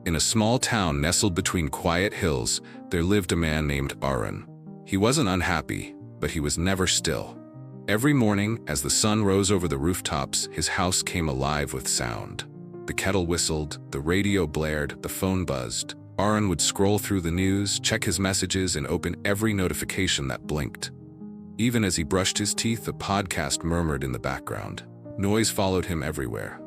In a small town nestled between quiet hills, there lived a man named Arun. He wasn't unhappy, but he was never still. Every morning, as the sun rose over the rooftops, his house came alive with sound. The kettle whistled, the radio blared, the phone buzzed. Arun would scroll through the news, check his messages, and open every notification that blinked. Even as he brushed his teeth, a podcast murmured in the background. Noise followed him everywhere.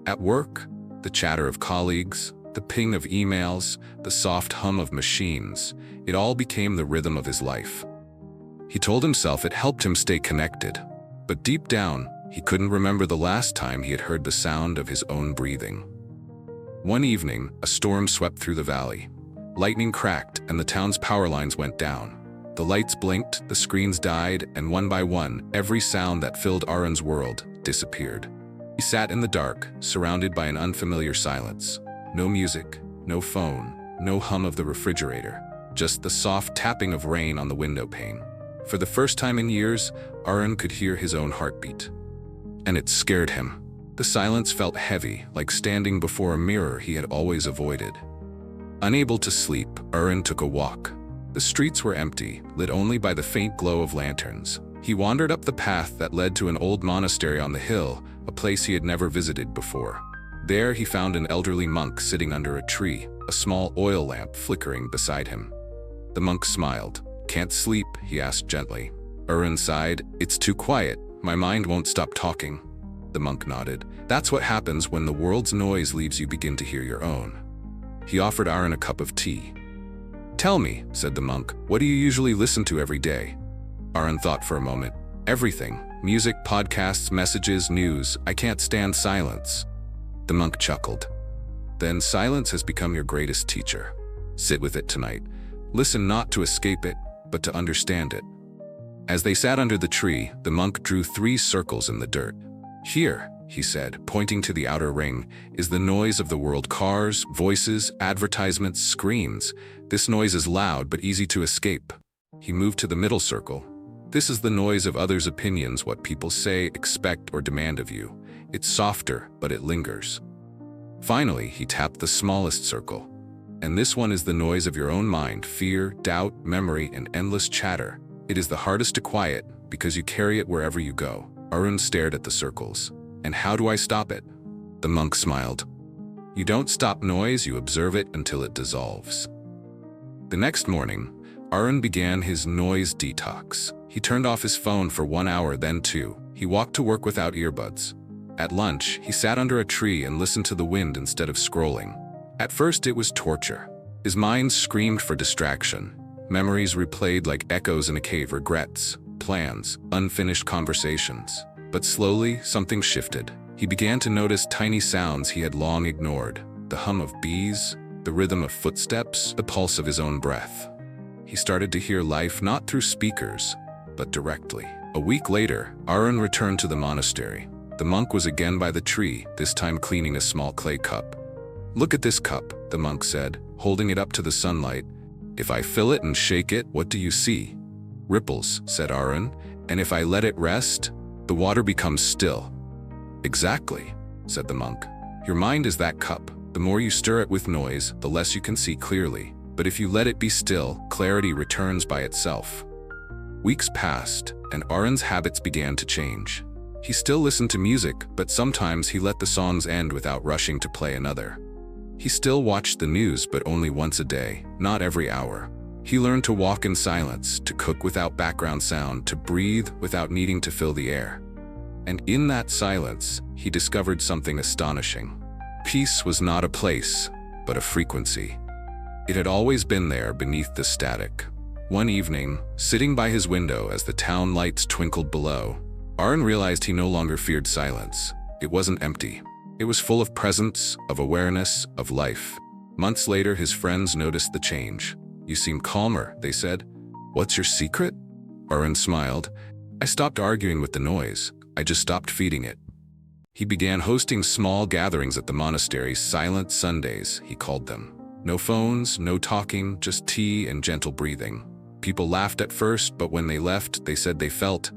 At work, the chatter of colleagues, the ping of emails, the soft hum of machines, it all became the rhythm of his life. He told himself it helped him stay connected, but deep down, he couldn't remember the last time he had heard the sound of his own breathing. One evening, a storm swept through the valley. Lightning cracked and the town's power lines went down. The lights blinked, the screens died, and one by one, every sound that filled Arun's world disappeared. He sat in the dark, surrounded by an unfamiliar silence. No music, no phone, no hum of the refrigerator, just the soft tapping of rain on the window pane. For the first time in years, Arun could hear his own heartbeat. And it scared him. The silence felt heavy, like standing before a mirror he had always avoided. Unable to sleep, Arun took a walk. The streets were empty, lit only by the faint glow of lanterns. He wandered up the path that led to an old monastery on the hill, a place he had never visited before. There he found an elderly monk sitting under a tree, a small oil lamp flickering beside him. The monk smiled. "Can't sleep?" he asked gently. Arun sighed. "It's too quiet. My mind won't stop talking." The monk nodded. "That's what happens when the world's noise leaves you begin to hear your own." He offered Arun a cup of tea. "Tell me," said the monk, "what do you usually listen to every day?" Arun thought for a moment. "Everything. Music, podcasts, messages, news. I can't stand silence." The monk chuckled. "Then silence has become your greatest teacher. Sit with it tonight. Listen not to escape it, but to understand it." As they sat under the tree, the monk drew 3 circles in the dirt. "Here," he said, pointing to the outer ring, "is the noise of the world: cars, voices, advertisements, screens. This noise is loud but easy to escape." He moved to the middle circle. "This is the noise of others' opinions, what people say, expect, or demand of you. It's softer, but it lingers." Finally, he tapped the smallest circle. "And this one is the noise of your own mind: fear, doubt, memory, and endless chatter. It is the hardest to quiet because you carry it wherever you go." Arun stared at the circles. "And how do I stop it?" The monk smiled. "You don't stop noise, you observe it until it dissolves." The next morning, Arun began his noise detox. He turned off his phone for 1 hour, then 2. He walked to work without earbuds. At lunch, he sat under a tree and listened to the wind instead of scrolling. At first, it was torture. His mind screamed for distraction. Memories replayed like echoes in a cave: regrets, plans, unfinished conversations. But slowly, something shifted. He began to notice tiny sounds he had long ignored: the hum of bees, the rhythm of footsteps, the pulse of his own breath. He started to hear life not through speakers, but directly. A week later, Arun returned to the monastery. The monk was again by the tree, this time cleaning a small clay cup. "Look at this cup," the monk said, holding it up to the sunlight. "If I fill it and shake it, what do you see?" "Ripples," said Arun. "And if I let it rest, the water becomes still." "Exactly," said the monk. "Your mind is that cup. The more you stir it with noise, the less you can see clearly. But if you let it be still, clarity returns by itself." Weeks passed, and Arun's habits began to change. He still listened to music, but sometimes he let the songs end without rushing to play another. He still watched the news, but only once a day, not every hour. He learned to walk in silence, to cook without background sound, to breathe without needing to fill the air. And in that silence, he discovered something astonishing. Peace was not a place, but a frequency. It had always been there beneath the static. One evening, sitting by his window as the town lights twinkled below, Arun realized he no longer feared silence. It wasn't empty. It was full of presence, of awareness, of life. Months later, his friends noticed the change. "You seem calmer," they said. "What's your secret?" Arun smiled. "I stopped arguing with the noise. I just stopped feeding it." He began hosting small gatherings at the monastery, silent Sundays, he called them. No phones, no talking, just tea and gentle breathing. People laughed at first, but when they left, they said they felt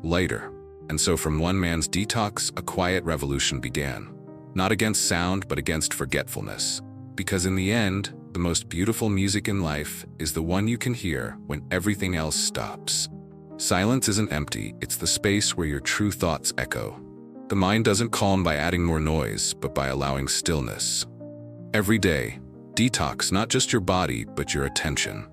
lighter. And so from one man's detox, a quiet revolution began. Not against sound, but against forgetfulness. Because in the end, the most beautiful music in life is the one you can hear when everything else stops. Silence isn't empty, it's the space where your true thoughts echo. The mind doesn't calm by adding more noise, but by allowing stillness. Every day, detox not just your body, but your attention.